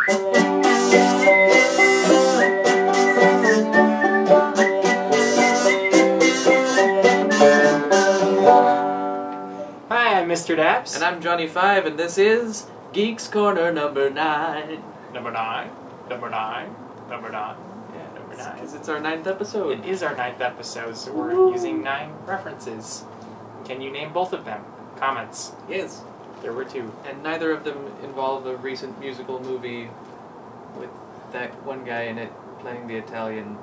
Hi, I'm Mr. Daps. And I'm Johnny 5, and this is Geeks Corner number 9. Number 9? Number 9? Number 9? Yeah, number 9. Because it's our 9th episode. It is our 9th episode, so we're using 9 references. Can you name both of them? Comments. Yes. There were 2. And neither of them involve a recent musical movie with that one guy in it playing the Italian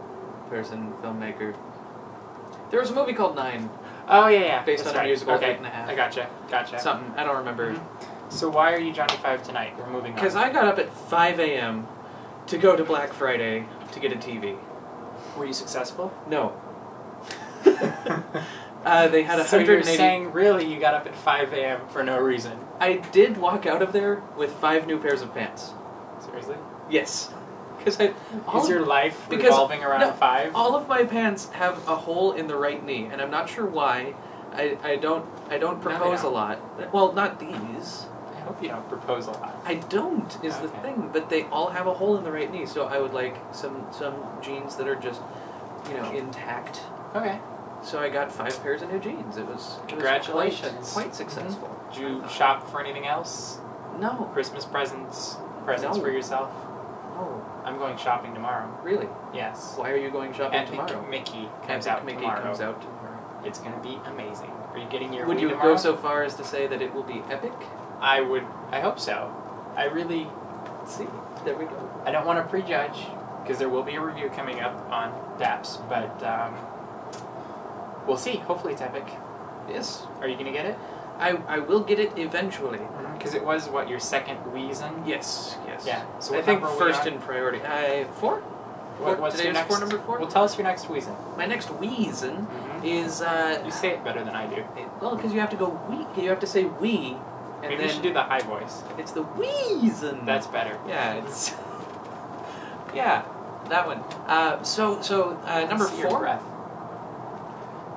person, filmmaker. There was a movie called 9. Oh, yeah. Based That's on a musical of okay. 8.5. I gotcha. Something. I don't remember. Mm-hmm. So why are you Johnny 5 tonight? We're moving on. Because I got up at 5 a.m. to go to Black Friday to get a TV. Were you successful? No. They had 180... So you're saying, really, you got up at 5 a.m. for no reason? I did walk out of there with 5 new pairs of pants. Seriously? Yes. Because Is your life revolving around 5? All of my pants have a hole in the right knee, and I'm not sure why. I don't propose a lot. Well, not these. I hope you don't propose a lot. I don't is the thing, but they all have a hole in the right knee, so I would like some jeans that are just, intact. Okay. So I got 5 pairs of new jeans. Congratulations. It was quite successful. Did you shop for anything else? No. Christmas presents for yourself? No. I'm going shopping tomorrow. Really? Yes. Why are you going shopping tomorrow? Mickey comes out tomorrow. It's going to be amazing. Are you getting your Would Wii you tomorrow? go so far as to say that it will be epic? I hope so. I really... See, there we go. I don't want to prejudge, because there will be a review coming up on Daps, but we'll see. Hopefully it's epic. Yes. Are you going to get it? I will get it eventually. Because it was, what, your second reason? Yes. Yeah. So I think first in priority. 4? What's your next? 4 number 4? Well, tell us your next reason. My next reason is... you say it better than I do. Well, because you have to go we. You have to say we. And Maybe then you should do the high voice. It's the reason. That's better. Yeah, it's... yeah, that one. Number 4? Your breath.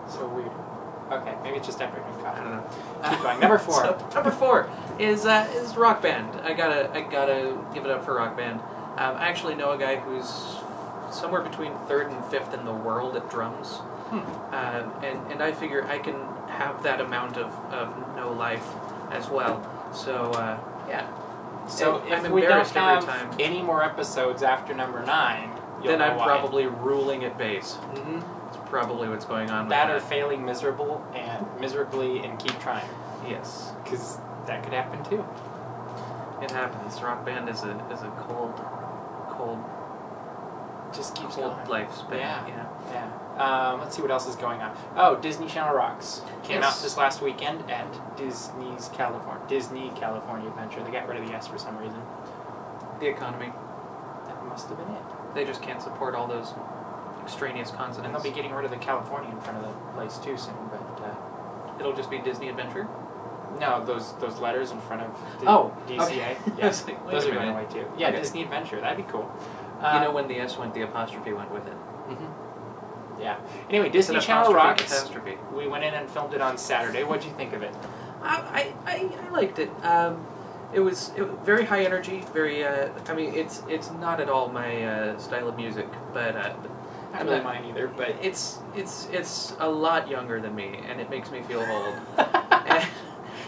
So weird. Okay, maybe it's just after I drink coffee. I don't know. Keep going. Number 4. So, number 4 is Rock Band. I gotta give it up for Rock Band. I actually know a guy who's somewhere between 3rd and 5th in the world at drums. And I figure I can have that amount of no life as well. So, yeah. So I'm if we don't every have time. any more episodes after number 9, you'll then know I'm why. probably ruling at bass. It's probably what's going on with that. that. Or failing miserably and keep trying. Yes. Because that could happen too. It happens. Rock Band is a cold Just keeps cold going. lifespan. Yeah. Let's see what else is going on. Oh, Disney Channel Rocks came out this last weekend at Disney California Adventure. They got rid of the S for some reason. The economy. That must have been it. They just can't support all those extraneous consonants. And they'll be getting rid of the California in front of the place too soon. But it'll just be Disney Adventure. No, those letters in front of DCA. Okay. Yeah, like, those are going away too. Yeah, okay. Disney Adventure. That'd be cool. When the S went, the apostrophe went with it. Yeah. Anyway, Disney Channel Rocks. We went in and filmed it on Saturday. What'd you think of it? I liked it. It was very high energy. Very. I mean, it's not at all my style of music, but. Not really mine either, but it's a lot younger than me, and it makes me feel old.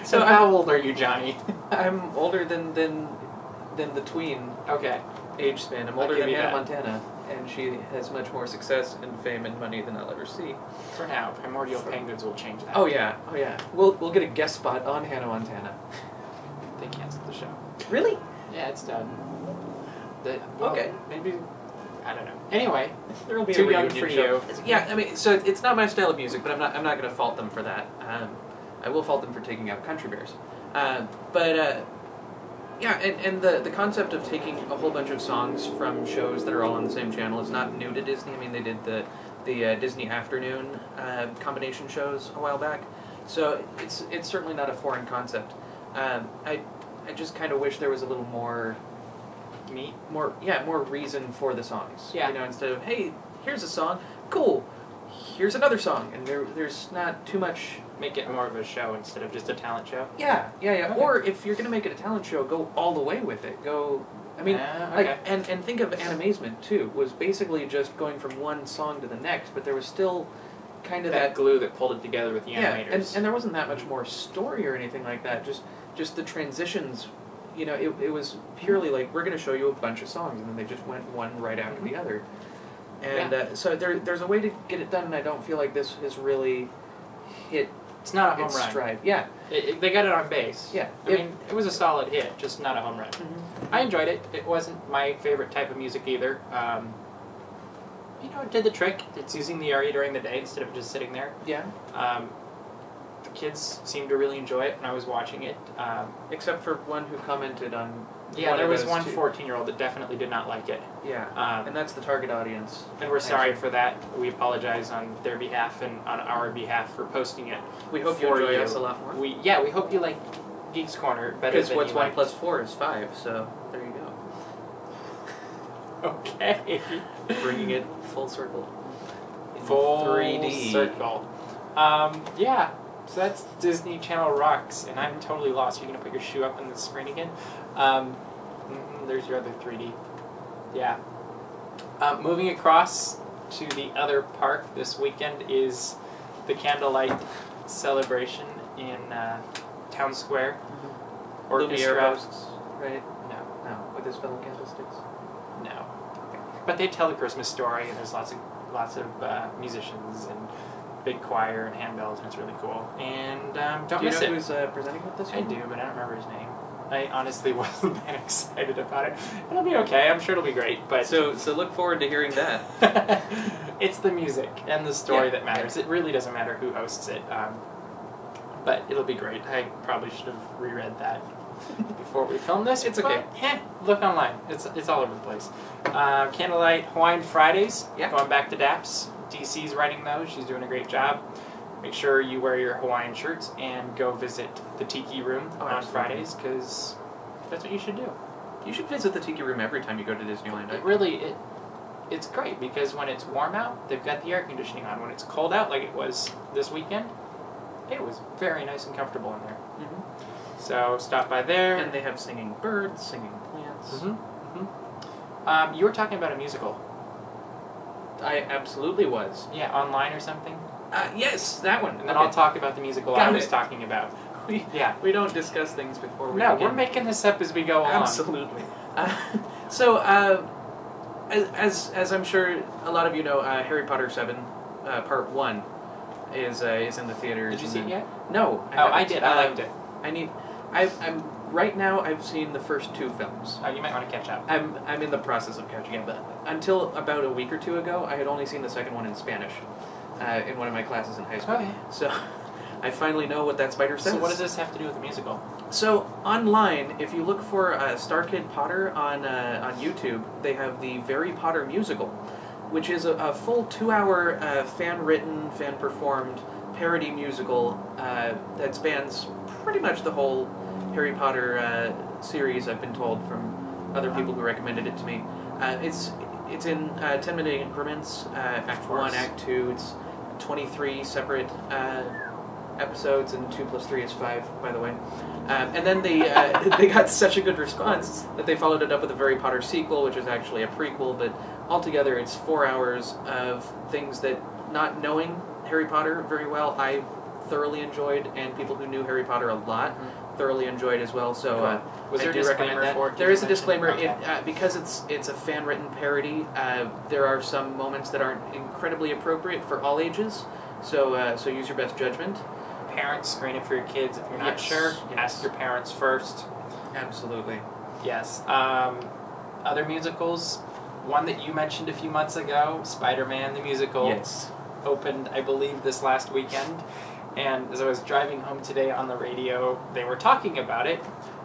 So how old are you, Johnny? I'm older than the tween. Okay. Age span. I'm older than Hannah Montana, and she has much more success and fame and money than I'll ever see. For now, Primordial Penguins will change that. Oh yeah. We'll get a guest spot on Hannah Montana. They canceled the show. Really? Yeah, it's done. Okay. Maybe. I don't know. Anyway, there will be too a young for you. Yeah, I mean, so it's not my style of music, but I'm not going to fault them for that. I will fault them for taking out Country Bears. Yeah, and the concept of taking a whole bunch of songs from shows that are all on the same channel is not new to Disney. I mean, they did the Disney Afternoon combination shows a while back, so it's certainly not a foreign concept. I just kind of wish there was a little more more reason for the songs. Yeah. Instead of, hey, here's a song, cool, here's another song, and there's not too much. Make it more of a show instead of just a talent show. Yeah. Okay. Or if you're gonna make it a talent show, go all the way with it. I mean, okay. and think of Animazement too. Was basically just going from one song to the next, but there was still kind of that glue that pulled it together with the animators. And there wasn't that much more story or anything like that. Just the transitions. You know, it was purely like, we're going to show you a bunch of songs, and then they just went one right after the other. And so there's a way to get it done, and I don't feel like this has really hit. It's not a home run. Stride. Yeah. They got it on base. Yeah. I mean, it was a solid hit, just not a home run. I enjoyed it. It wasn't my favorite type of music either. You know, it did the trick. It's using the area during the day instead of just sitting there. Yeah. The kids seemed to really enjoy it when I was watching it. Except for one who commented on. Yeah, there was one 14-year-old that definitely did not like it. Yeah, and that's the target audience. And we're sorry for that. We apologize on their behalf and on our behalf for posting it. We hope you enjoy us a lot more. We hope you like Geeks Corner better than because what's 1 like... + 4 is 5, so there you go. Okay. Bringing it full circle. Full 3D. circle. Yeah. So that's Disney Channel Rocks, and I'm totally lost. You're going to put your shoe up on the screen again? There's your other 3D. Yeah. Moving across to the other park this weekend is the Candlelight Celebration in Town Square. Lumiere hosts, right? No. With his fellow candlesticks? No. Okay. But they tell the Christmas story, and there's lots of musicians and big choir and handbells, and it's really cool. And don't miss it. Do you know who's presenting with this I one? do, but I don't remember his name. I honestly wasn't that excited about it. It'll be okay. I'm sure it'll be great. But so look forward to hearing that. It's the music and the story that matters. It really doesn't matter who hosts it. But it'll be great. I probably should have reread that before we filmed this. It's okay. Look online. It's all over the place. Candlelight Hawaiian Fridays. Yeah. Going back to Daps. DC's writing those. She's doing a great job. Make sure you wear your Hawaiian shirts and go visit the Tiki Room on Fridays, because that's what you should do. You should visit the Tiki Room every time you go to Disneyland. It's great, because when it's warm out, they've got the air conditioning on. When it's cold out, like it was this weekend, it was very nice and comfortable in there. So stop by there. And they have singing birds, singing plants. You were talking about a musical. I absolutely was. Yeah, online or something? Yes, that one. And then I'll talk about the musical I was talking about. We don't discuss things before we No, begin. we're making this up as we go along. Absolutely. As I'm sure a lot of you know, Harry Potter 7, Part 1 is in the theaters. Did you see it yet? No. I did. I liked it. I'm right now. I've seen the first 2 films. Oh, you might want to catch up. I'm in the process of catching up, but until about a week or 2 ago, I had only seen the second one in Spanish, in one of my classes in high school. Okay. So I finally know what that spider says. So what does this have to do with the musical? So online, if you look for StarKid Potter on YouTube, they have the Very Potter musical, which is a full 2-hour fan-written, fan-performed parody musical that spans pretty much the whole Harry Potter series, I've been told from other people who recommended it to me. It's in 10-minute increments, Act 1, Act 2. It's 23 separate episodes, and 2 + 3 is 5, by the way. And then they got such a good response that they followed it up with a Harry Potter sequel, which is actually a prequel, but altogether it's 4 hours of things that, not knowing Harry Potter very well, I thoroughly enjoyed, and people who knew Harry Potter a lot thoroughly enjoyed as well. So was there I a do disclaimer recommend for it? that. There is a disclaimer. Okay. Because it's a fan-written parody, there are some moments that aren't incredibly appropriate for all ages, so use your best judgment. Parents, screen it for your kids. If you're not sure, ask your parents first. Absolutely. Yes. Other musicals, one that you mentioned a few months ago, Spider-Man the Musical, Yes. opened, I believe, this last weekend. And as I was driving home today on the radio, they were talking about it.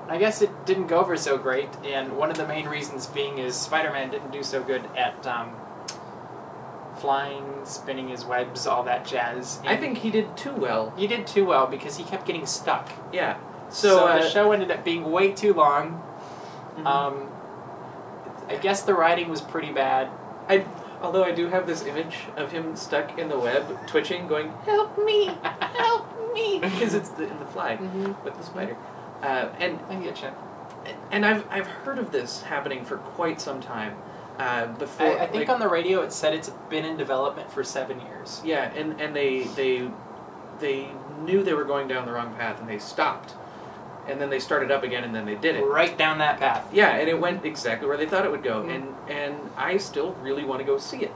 I guess it didn't go over so great, and one of the main reasons being is Spider-Man didn't do so good at flying, spinning his webs, all that jazz. And I think he did too well. he did too well because he kept getting stuck. Yeah. So the show ended up being way too long. I guess the writing was pretty bad. Although I do have this image of him stuck in the web, twitching, going, "Help me! Help me!" Because it's in the fly with the spider. And I get you. And I've heard of this happening for quite some time. Before I think on the radio it said it's been in development for 7 years. Yeah, and they knew they were going down the wrong path and they stopped. And then they started up again and then they did it. Right down that path. Yeah, and it went exactly where they thought it would go. And I still really want to go see it.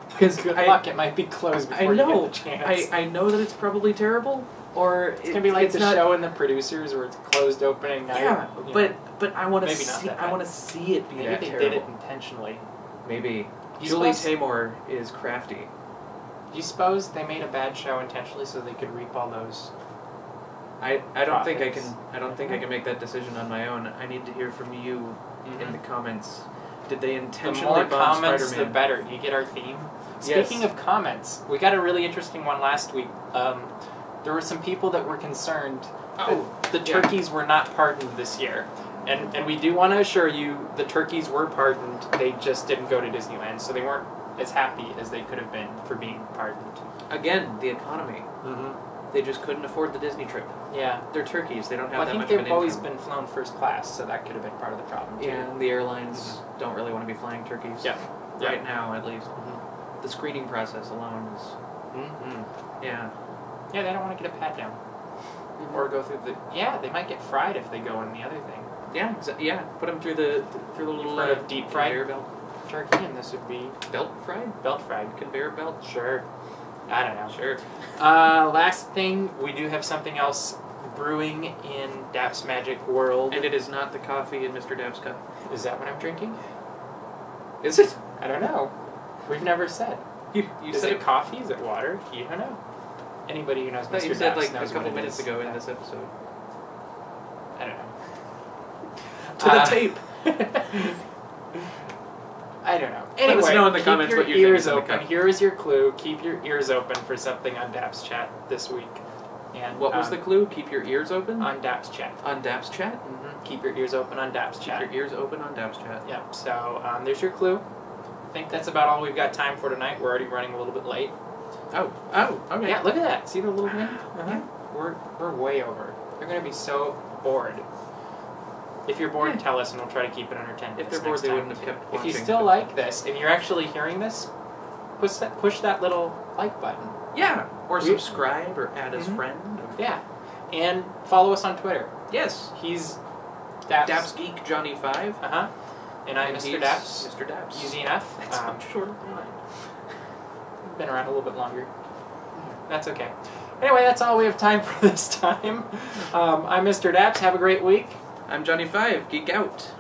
Because good luck, it might be closed before you get the chance. I know that it's probably terrible. Or it's gonna be like the show and the producers where it's closed opening night. Yeah, but I want to see. I want to see it be maybe that they terrible. did it intentionally. Maybe. You Julie suppose, Taymor is crafty. Do you suppose they made a bad show intentionally so they could reap all those? I don't think I profits? can. I don't think I can make that decision on my own. I need to hear from you in the comments. Did they intentionally the more bomb comments, Spider-Man? the better. Do you get our theme? Yes. Speaking of comments, we got a really interesting one last week. There were some people that were concerned that the turkeys were not pardoned this year. And we do want to assure you the turkeys were pardoned, they just didn't go to Disneyland, so they weren't as happy as they could have been for being pardoned. Again, the economy. They just couldn't afford the Disney trip. Yeah. They're turkeys, they don't have Well, that I much think of an they've always income. been flown first class, so that could have been part of the problem too. Yeah, and the airlines don't really want to be flying turkeys. Yeah. Right now, at least. The screening process alone is... Yeah. Yeah, they don't want to get a pat down. Or go through the... Yeah, they might get fried if they go in the other thing. Yeah, yeah. Put them through the little Sort of deep fried conveyor belt. Turkey, and this would be Belt fried? belt fried. Conveyor belt? Sure. I don't know. Sure. Last thing, we do have something else brewing in Daps Magic World. And it is not the coffee in Mr. Daps' cup. Is that what I'm drinking? Is it? I don't know. We've never said. You Is said it coffee? Is it water? You don't know. Anybody who knows I thought Mr. you said Daps like knows a couple what it minutes is. ago in this episode. I don't know. To the tape. I don't know. Let us Anyway, know in the keep comments your what you think ears is in the open. cup. Here is your clue. Keep your ears open for something on Daps Chat this week. And What was the clue? Keep your ears open? on Daps Chat? On Daps Chat? Keep your ears open on Daps Chat. Keep your ears open on Daps Chat. Yep. So there's your clue. I think that's about all we've got time for tonight. We're already running a little bit late. Oh, okay. Yeah, look at that. See the little thing? We're way over. They're going to be so bored. If you're bored, tell us, and we'll try to keep it under 10 minutes. If they're bored, next they time. wouldn't have kept If watching. you still like this, and you're actually hearing this, push that little like button. Yeah, or subscribe, or add as friend. Or... Yeah. And follow us on Twitter. Yes. He's Daps. Daps Geek Johnny 5. And I'm Mr. Daps. Mr. Daps. Easy enough. That's short. Been around a little bit longer. That's okay. Anyway, that's all we have time for this time. I'm Mr. Daps. Have a great week. I'm Johnny 5. Geek out.